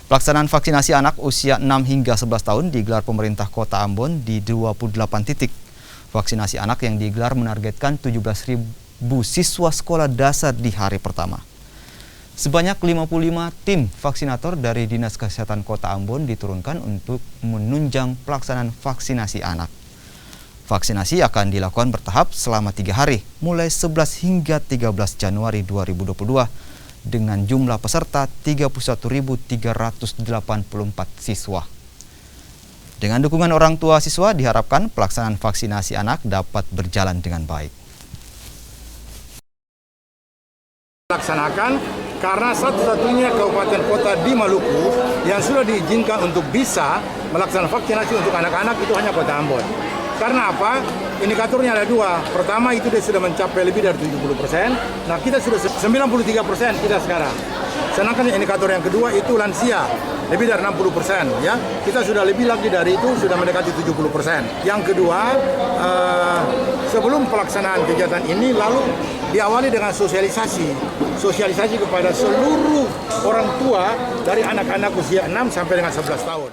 Pelaksanaan vaksinasi anak usia 6 hingga 11 tahun digelar pemerintah Kota Ambon di 28 titik. Vaksinasi anak yang digelar menargetkan 17.000 siswa sekolah dasar di hari pertama. Sebanyak 55 tim vaksinator dari Dinas Kesehatan Kota Ambon diturunkan untuk menunjang pelaksanaan vaksinasi anak. Vaksinasi akan dilakukan bertahap selama 3 hari, mulai 11 hingga 13 Januari 2022, dengan jumlah peserta 31.384 siswa. Dengan dukungan orang tua siswa, diharapkan pelaksanaan vaksinasi anak dapat berjalan dengan baik. Laksanakan karena satu-satunya kabupaten kota di Maluku yang sudah diizinkan untuk bisa melaksanakan vaksinasi untuk anak-anak itu hanya Kota Ambon. Karena apa? Indikatornya ada dua. Pertama, itu dia sudah mencapai lebih dari 70%. Nah, kita sudah 93% kita sekarang. Sedangkan indikator yang kedua itu lansia, lebih dari 60%. Ya, kita sudah lebih lagi dari itu, sudah mendekati 70%. Yang kedua, sebelum pelaksanaan kegiatan ini, lalu diawali dengan sosialisasi kepada seluruh orang tua dari anak-anak usia 6 sampai dengan 11 tahun.